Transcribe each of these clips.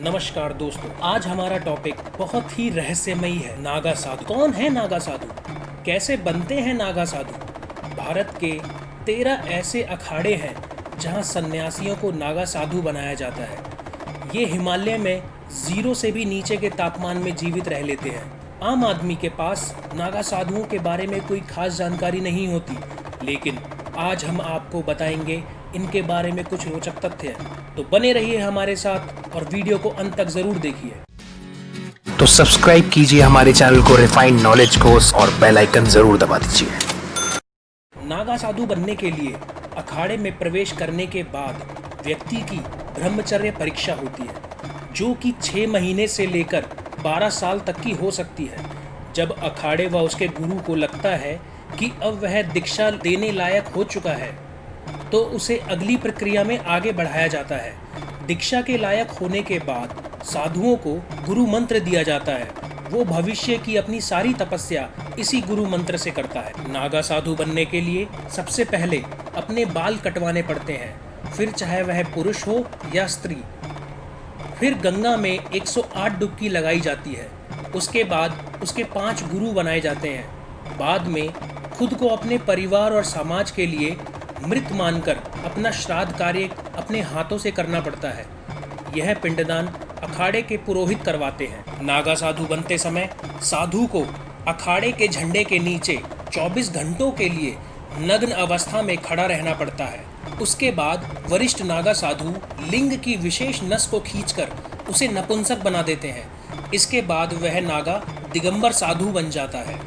नमस्कार दोस्तों, आज हमारा टॉपिक बहुत ही रहस्यमयी है। नागा साधु। कौन है नागा साधु? कैसे बनते हैं नागा साधु? भारत के 13 ऐसे अखाड़े हैं जहां सन्यासियों को नागा साधु बनाया जाता है। ये हिमालय में 0 से भी नीचे के तापमान में जीवित रह लेते हैं। आम आदमी के पास नागा साधुओं के बारे में कोई खास जानकारी नहीं होती, लेकिन आज हम आपको बताएंगे इनके बारे में कुछ रोचक तथ्य। तो बने रहिए हमारे साथ और वीडियो को अंत तक जरूर देखिए। तो सब्सक्राइब कीजिए हमारे चैनल को रिफाइंड नॉलेज कोर्स और बेल आइकन जरूर दबा दीजिए। नागा साधु बनने के लिए अखाड़े में प्रवेश करने के बाद व्यक्ति की ब्रह्मचर्य परीक्षा होती है, जो कि 6 महीने से लेकर 12 साल तक की हो सकती है। जब अखाड़े व उसके गुरु को लगता है कि अब वह दीक्षा देने लायक हो चुका है, तो उसे अगली प्रक्रिया में आगे बढ़ाया जाता है। दीक्षा के लायक होने के बाद साधुओं को गुरु मंत्र दिया जाता है। वो भविष्य की अपनी सारी तपस्या इसी गुरु मंत्र से करता है। नागा साधु बनने के लिए सबसे पहले अपने बाल कटवाने पड़ते हैं, फिर चाहे वह पुरुष हो या स्त्री। फिर गंगा में 108 डुबकी लगाई जाती है। उसके बाद उसके 5 गुरु बनाए जाते हैं। बाद में खुद को अपने परिवार और समाज के लिए मृत मानकर अपना श्राद्ध कार्य अपने हाथों से करना पड़ता है। यह पिंडदान अखाड़े के पुरोहित करवाते हैं। नागा साधु बनते समय साधु को अखाड़े के झंडे के नीचे 24 घंटों के लिए नग्न अवस्था में खड़ा रहना पड़ता है। उसके बाद वरिष्ठ नागा साधु लिंग की विशेष नस को खींचकर उसे नपुंसक बना देते हैं। इसके बाद वह नागा दिगंबर साधु बन जाता है।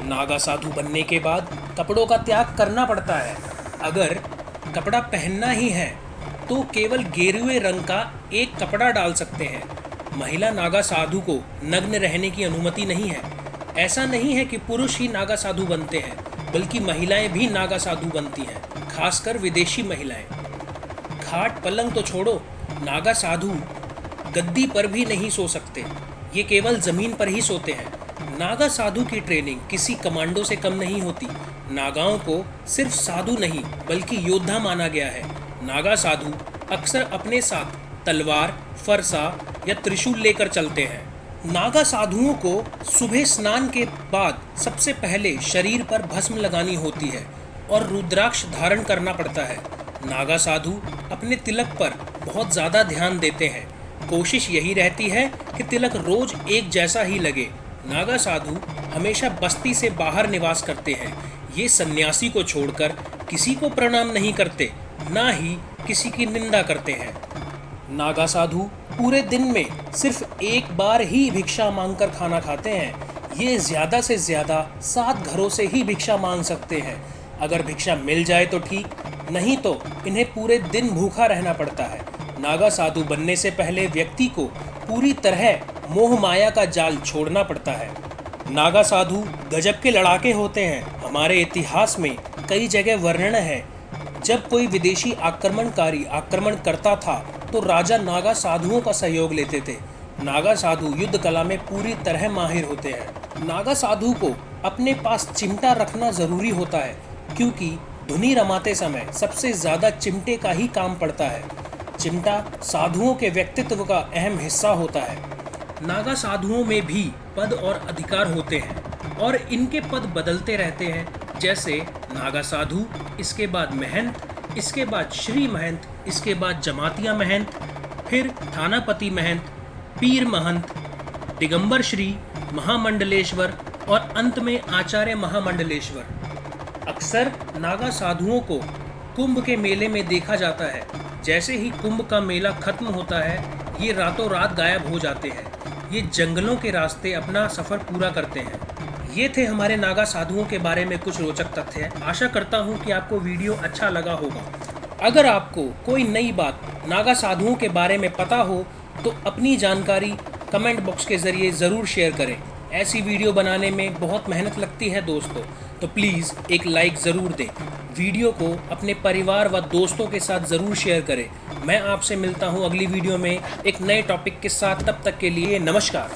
नागा साधु बनने के बाद कपड़ों का त्याग करना पड़ता है। अगर कपड़ा पहनना ही है तो केवल गेरुए रंग का एक कपड़ा डाल सकते हैं। महिला नागा साधु को नग्न रहने की अनुमति नहीं है। ऐसा नहीं है कि पुरुष ही नागा साधु बनते हैं, बल्कि महिलाएं भी नागा साधु बनती हैं, खासकर विदेशी महिलाएं। खाट पलंग तो छोड़ो, नागा साधु गद्दी पर भी नहीं सो सकते। ये केवल जमीन पर ही सोते हैं। नागा साधु की ट्रेनिंग किसी कमांडो से कम नहीं होती। नागाओं को सिर्फ साधु नहीं बल्कि योद्धा माना गया है। नागा साधु अक्सर अपने साथ तलवार, फरसा या त्रिशूल लेकर चलते हैं। नागा साधुओं को सुबह स्नान के बाद सबसे पहले शरीर पर भस्म लगानी होती है और रुद्राक्ष धारण करना पड़ता है। नागा साधु अपने तिलक पर बहुत ज़्यादा ध्यान देते हैं। कोशिश यही रहती है कि तिलक रोज एक जैसा ही लगे। नागा साधु हमेशा बस्ती से बाहर निवास करते हैं। ये सन्यासी को छोड़कर किसी को प्रणाम नहीं करते, ना ही किसी की निंदा करते हैं। नागा साधु पूरे दिन में सिर्फ एक बार ही भिक्षा मांगकर खाना खाते हैं। ये ज़्यादा से ज़्यादा 7 घरों से ही भिक्षा मांग सकते हैं। अगर भिक्षा मिल जाए तो ठीक, नहीं तो इन्हें पूरे दिन भूखा रहना पड़ता है। नागा साधु बनने से पहले व्यक्ति को पूरी तरह मोह माया का जाल छोड़ना पड़ता है। नागा साधु गजब के लड़ाके होते हैं। हमारे इतिहास में कई जगह वर्णन है, जब कोई विदेशी आक्रमणकारी आक्रमण करता था तो राजा नागा साधुओं का सहयोग लेते थे। नागा साधु युद्ध कला में पूरी तरह माहिर होते हैं। नागा साधु को अपने पास चिमटा रखना जरूरी होता है, क्योंकि धुनी रमाते समय सबसे ज़्यादा चिमटे का ही काम पड़ता है। चिमटा साधुओं के व्यक्तित्व का अहम हिस्सा होता है। नागा साधुओं में भी पद और अधिकार होते हैं और इनके पद बदलते रहते हैं, जैसे नागा साधु, इसके बाद महंत, इसके बाद श्री महंत, इसके बाद जमातिया महंत, फिर थानापति महंत, पीर महंत, दिगंबर श्री, महामंडलेश्वर और अंत में आचार्य महामंडलेश्वर। अक्सर नागा साधुओं को कुंभ के मेले में देखा जाता है। जैसे ही कुंभ का मेला खत्म होता है, ये रातों रात गायब हो जाते हैं। ये जंगलों के रास्ते अपना सफ़र पूरा करते हैं। ये थे हमारे नागा साधुओं के बारे में कुछ रोचक तथ्य। आशा करता हूँ कि आपको वीडियो अच्छा लगा होगा। अगर आपको कोई नई बात नागा साधुओं के बारे में पता हो तो अपनी जानकारी कमेंट बॉक्स के ज़रिए ज़रूर शेयर करें। ऐसी वीडियो बनाने में बहुत मेहनत लगती है दोस्तों, तो प्लीज़ एक लाइक ज़रूर दें। वीडियो को अपने परिवार व दोस्तों के साथ ज़रूर शेयर करें। मैं आपसे मिलता हूं अगली वीडियो में एक नए टॉपिक के साथ। तब तक के लिए नमस्कार।